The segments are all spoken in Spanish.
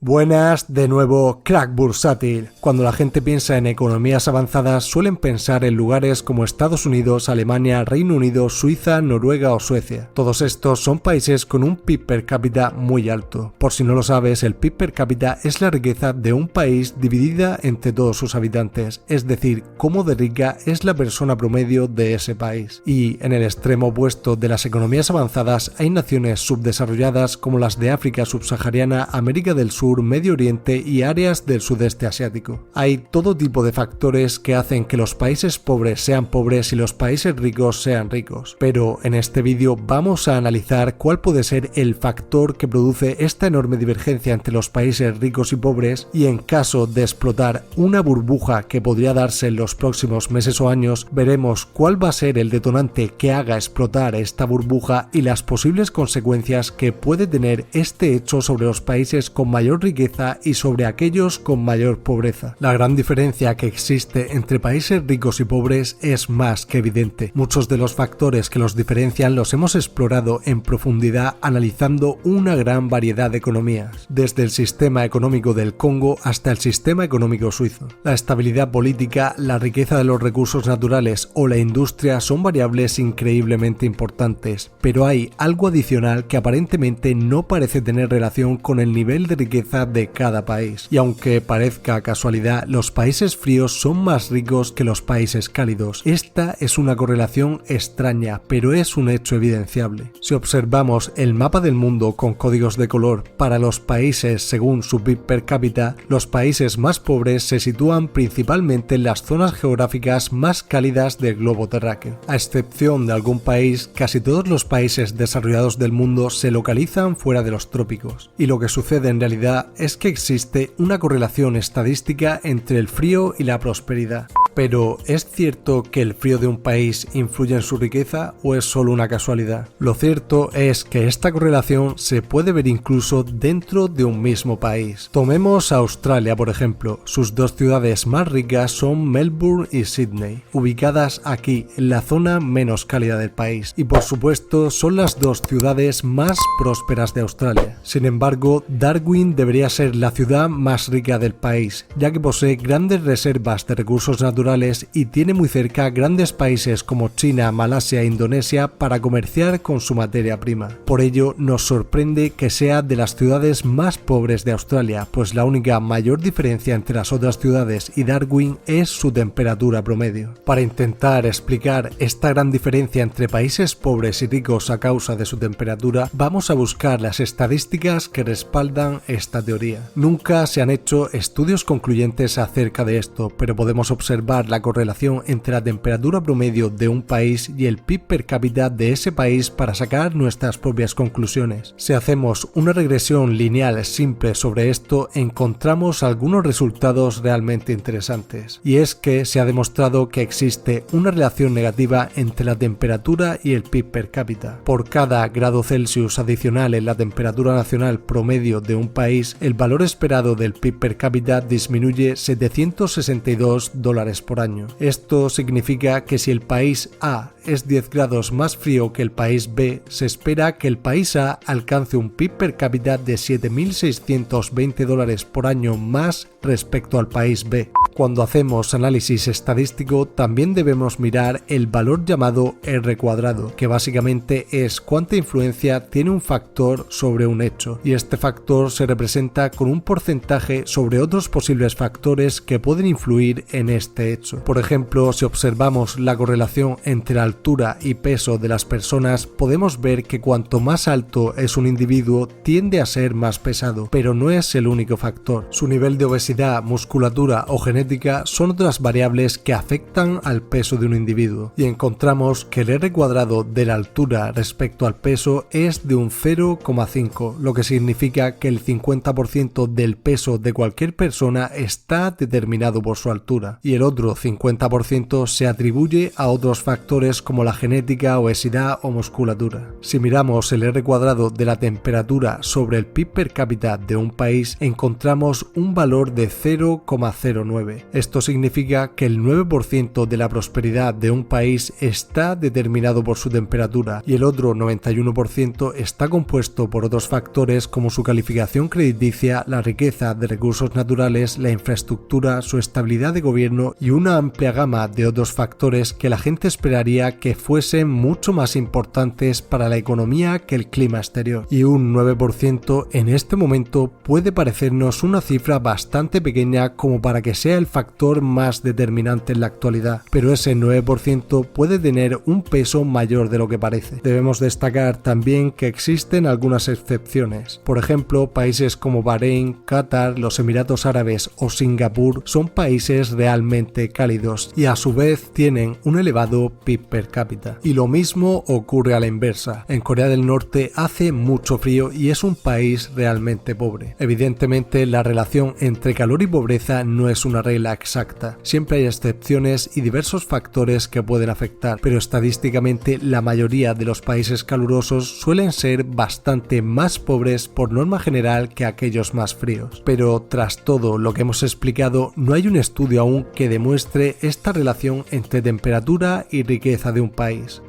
Buenas, de nuevo, crack bursátil. Cuando la gente piensa en economías avanzadas suelen pensar en lugares como Estados Unidos, Alemania, Reino Unido, Suiza, Noruega o Suecia. Todos estos son países con un PIB per cápita muy alto. Por si no lo sabes, el PIB per cápita es la riqueza de un país dividida entre todos sus habitantes, es decir, cómo de rica es la persona promedio de ese país. Y en el extremo opuesto de las economías avanzadas hay naciones subdesarrolladas como las de África subsahariana, América del Sur, Medio Oriente y áreas del sudeste asiático. Hay todo tipo de factores que hacen que los países pobres sean pobres y los países ricos sean ricos. Pero en este vídeo vamos a analizar cuál puede ser el factor que produce esta enorme divergencia entre los países ricos y pobres, y en caso de explotar una burbuja que podría darse en los próximos meses o años, veremos cuál va a ser el detonante que haga explotar esta burbuja y las posibles consecuencias que puede tener este hecho sobre los países con mayor riqueza y sobre aquellos con mayor pobreza. La gran diferencia que existe entre países ricos y pobres es más que evidente. Muchos de los factores que los diferencian los hemos explorado en profundidad analizando una gran variedad de economías, desde el sistema económico del Congo hasta el sistema económico suizo. La estabilidad política, la riqueza de los recursos naturales o la industria son variables increíblemente importantes, pero hay algo adicional que aparentemente no parece tener relación con el nivel de riqueza de cada país. Y aunque parezca casualidad, los países fríos son más ricos que los países cálidos. Esta es una correlación extraña, pero es un hecho evidenciable. Si observamos el mapa del mundo con códigos de color para los países según su PIB per cápita, los países más pobres se sitúan principalmente en las zonas geográficas más cálidas del globo terráqueo. A excepción de algún país, casi todos los países desarrollados del mundo se localizan fuera de los trópicos. Y lo que sucede en realidad es que existe una correlación estadística entre el frío y la prosperidad. Pero, ¿es cierto que el frío de un país influye en su riqueza o es solo una casualidad? Lo cierto es que esta correlación se puede ver incluso dentro de un mismo país. Tomemos a Australia, por ejemplo. Sus dos ciudades más ricas son Melbourne y Sydney, ubicadas aquí, en la zona menos cálida del país. Y por supuesto, son las dos ciudades más prósperas de Australia. Sin embargo, Darwin debería ser la ciudad más rica del país, ya que posee grandes reservas de recursos naturales y tiene muy cerca grandes países como China, Malasia e Indonesia para comerciar con su materia prima. Por ello, nos sorprende que sea de las ciudades más pobres de Australia, pues la única mayor diferencia entre las otras ciudades y Darwin es su temperatura promedio. Para intentar explicar esta gran diferencia entre países pobres y ricos a causa de su temperatura, vamos a buscar las estadísticas que respaldan esta teoría. Nunca se han hecho estudios concluyentes acerca de esto, pero podemos observar la correlación entre la temperatura promedio de un país y el PIB per cápita de ese país para sacar nuestras propias conclusiones. Si hacemos una regresión lineal simple sobre esto, encontramos algunos resultados realmente interesantes. Y es que se ha demostrado que existe una relación negativa entre la temperatura y el PIB per cápita. Por cada grado Celsius adicional en la temperatura nacional promedio de un país, el valor esperado del PIB per cápita disminuye $762 por año. Esto significa que si el país A es 10 grados más frío que el país B, se espera que el país A alcance un PIB per cápita de $7.620 por año más respecto al país B. Cuando hacemos análisis estadístico, también debemos mirar el valor llamado R cuadrado, que básicamente es cuánta influencia tiene un factor sobre un hecho, y este factor se representa con un porcentaje sobre otros posibles factores que pueden influir en este hecho. Por ejemplo, si observamos la correlación entre la altura y peso de las personas, podemos ver que cuanto más alto es un individuo, tiende a ser más pesado, pero no es el único factor. Su nivel de obesidad, musculatura o genética son otras variables que afectan al peso de un individuo, y encontramos que el R cuadrado de la altura respecto al peso es de un 0,5, lo que significa que el 50% del peso de cualquier persona está determinado por su altura, y el otro otro 50% se atribuye a otros factores como la genética, obesidad o musculatura. Si miramos el R² de la temperatura sobre el PIB per cápita de un país, encontramos un valor de 0,09. Esto significa que el 9% de la prosperidad de un país está determinado por su temperatura y el otro 91% está compuesto por otros factores como su calificación crediticia, la riqueza de recursos naturales, la infraestructura, su estabilidad de gobierno y una amplia gama de otros factores que la gente esperaría que fuesen mucho más importantes para la economía que el clima exterior. Y un 9% en este momento puede parecernos una cifra bastante pequeña como para que sea el factor más determinante en la actualidad, pero ese 9% puede tener un peso mayor de lo que parece. Debemos destacar también que existen algunas excepciones. Por ejemplo, países como Bahrein, Qatar, los Emiratos Árabes o Singapur son países realmente cálidos y a su vez tienen un elevado PIB per cápita. Y lo mismo ocurre a la inversa. En Corea del Norte hace mucho frío y es un país realmente pobre. Evidentemente, la relación entre calor y pobreza no es una regla exacta. Siempre hay excepciones y diversos factores que pueden afectar, pero estadísticamente la mayoría de los países calurosos suelen ser bastante más pobres por norma general que aquellos más fríos. Pero tras todo lo que hemos explicado, no hay un estudio aún que demuestre esta relación entre temperatura y riqueza de un país.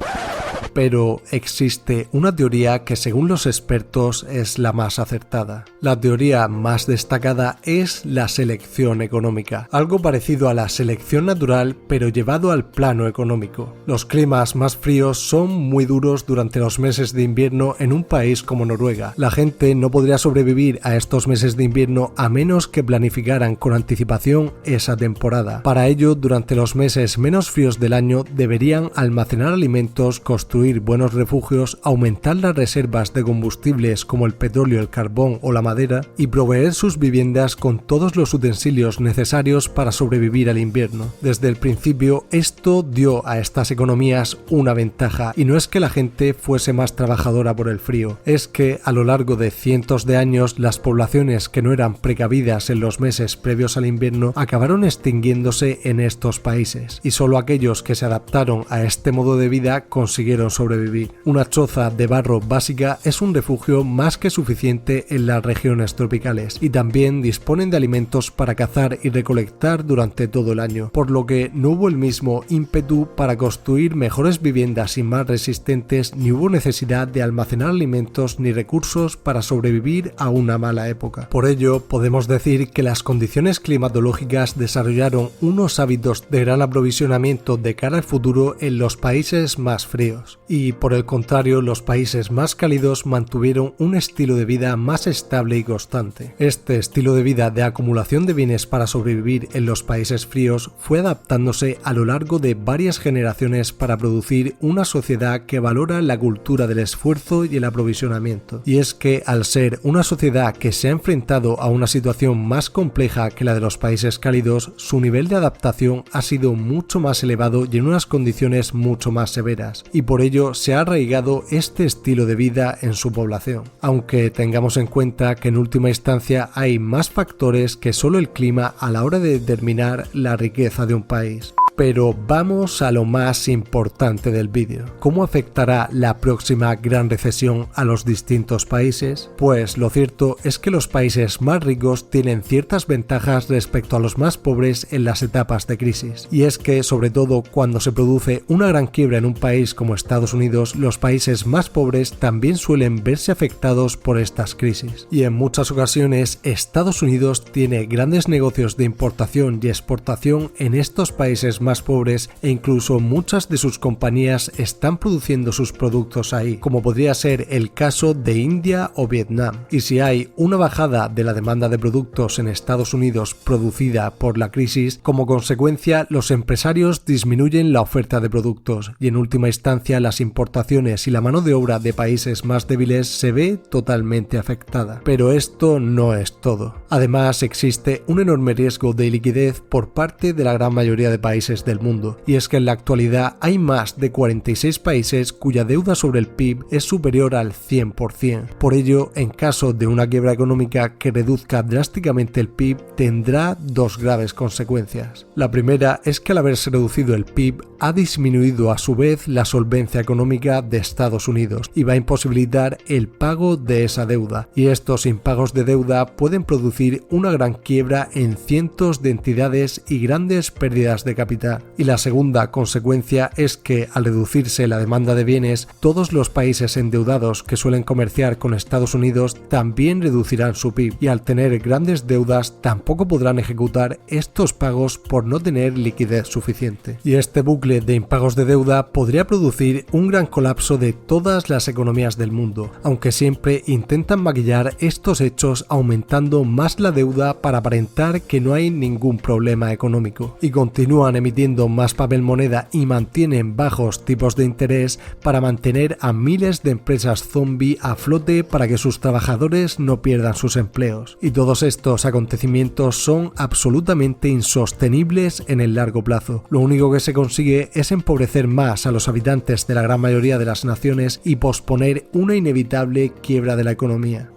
Pero existe una teoría que según los expertos es la más acertada. La teoría más destacada es la selección económica, algo parecido a la selección natural pero llevado al plano económico. Los climas más fríos son muy duros durante los meses de invierno en un país como Noruega. La gente no podría sobrevivir a estos meses de invierno a menos que planificaran con anticipación esa temporada. Para ello, durante los meses menos fríos del año deberían almacenar alimentos, construir buenos refugios, aumentar las reservas de combustibles como el petróleo, el carbón o la madera y proveer sus viviendas con todos los utensilios necesarios para sobrevivir al invierno. Desde el principio, esto dio a estas economías una ventaja y no es que la gente fuese más trabajadora por el frío, es que a lo largo de cientos de años las poblaciones que no eran precavidas en los meses previos al invierno acabaron extinguiéndose en estos países y solo aquellos que se adaptaron a este modo de vida consiguieron sobrevivir. Una choza de barro básica es un refugio más que suficiente en las regiones tropicales y también disponen de alimentos para cazar y recolectar durante todo el año, por lo que no hubo el mismo ímpetu para construir mejores viviendas y más resistentes, ni hubo necesidad de almacenar alimentos ni recursos para sobrevivir a una mala época. Por ello, podemos decir que las condiciones climatológicas desarrollaron unos hábitos de gran aprovisionamiento de cara al futuro en los países más fríos. Y por el contrario, los países más cálidos mantuvieron un estilo de vida más estable y constante. Este estilo de vida de acumulación de bienes para sobrevivir en los países fríos fue adaptándose a lo largo de varias generaciones para producir una sociedad que valora la cultura del esfuerzo y el aprovisionamiento. Y es que al ser una sociedad que se ha enfrentado a una situación más compleja que la de los países cálidos, su nivel de adaptación ha sido mucho más elevado y en unas condiciones mucho más severas, y por ello se ha arraigado este estilo de vida en su población. Aunque tengamos en cuenta que en última instancia hay más factores que solo el clima a la hora de determinar la riqueza de un país. Pero vamos a lo más importante del vídeo. ¿Cómo afectará la próxima gran recesión a los distintos países? Pues lo cierto es que los países más ricos tienen ciertas ventajas respecto a los más pobres en las etapas de crisis. Y es que, sobre todo cuando se produce una gran quiebra en un país como Estados Unidos, los países más pobres también suelen verse afectados por estas crisis. Y en muchas ocasiones, Estados Unidos tiene grandes negocios de importación y exportación en estos países más pobres e incluso muchas de sus compañías están produciendo sus productos ahí, como podría ser el caso de India o Vietnam. Y si hay una bajada de la demanda de productos en Estados Unidos producida por la crisis, como consecuencia los empresarios disminuyen la oferta de productos y en última instancia las importaciones y la mano de obra de países más débiles se ve totalmente afectada. Pero esto no es todo. Además existe un enorme riesgo de liquidez por parte de la gran mayoría de países países del mundo. Y es que en la actualidad hay más de 46 países cuya deuda sobre el PIB es superior al 100%. Por ello, en caso de una quiebra económica que reduzca drásticamente el PIB, tendrá dos graves consecuencias. La primera es que al haberse reducido el PIB, ha disminuido a su vez la solvencia económica de Estados Unidos y va a imposibilitar el pago de esa deuda. Y estos impagos de deuda pueden producir una gran quiebra en cientos de entidades y grandes pérdidas de capital. Y la segunda consecuencia es que al reducirse la demanda de bienes, todos los países endeudados que suelen comerciar con Estados Unidos también reducirán su PIB y al tener grandes deudas tampoco podrán ejecutar estos pagos por no tener liquidez suficiente. Y este bucle de impagos de deuda podría producir un gran colapso de todas las economías del mundo, aunque siempre intentan maquillar estos hechos aumentando más la deuda para aparentar que no hay ningún problema económico, y continúan emitiendo más papel moneda y mantienen bajos tipos de interés para mantener a miles de empresas zombie a flote para que sus trabajadores no pierdan sus empleos. Y todos estos acontecimientos son absolutamente insostenibles en el largo plazo. Lo único que se consigue es empobrecer más a los habitantes de la gran mayoría de las naciones y posponer una inevitable quiebra de la economía.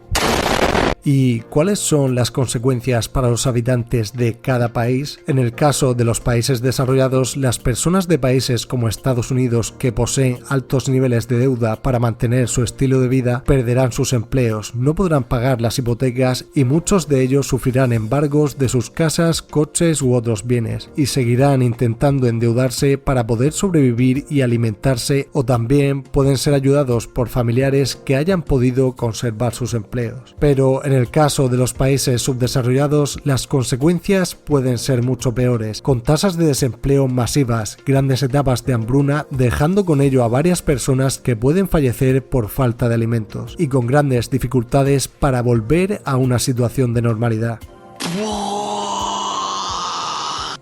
¿Y cuáles son las consecuencias para los habitantes de cada país? En el caso de los países desarrollados, las personas de países como Estados Unidos que poseen altos niveles de deuda para mantener su estilo de vida perderán sus empleos, no podrán pagar las hipotecas y muchos de ellos sufrirán embargos de sus casas, coches u otros bienes y seguirán intentando endeudarse para poder sobrevivir y alimentarse, o también pueden ser ayudados por familiares que hayan podido conservar sus empleos. Pero en el caso de los países subdesarrollados, las consecuencias pueden ser mucho peores, con tasas de desempleo masivas, grandes etapas de hambruna, dejando con ello a varias personas que pueden fallecer por falta de alimentos, y con grandes dificultades para volver a una situación de normalidad.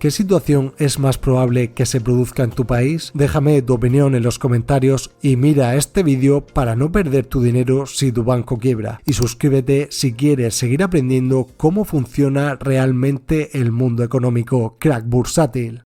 ¿Qué situación es más probable que se produzca en tu país? Déjame tu opinión en los comentarios y mira este vídeo para no perder tu dinero si tu banco quiebra. Y suscríbete si quieres seguir aprendiendo cómo funciona realmente el mundo económico. Crack Bursátil.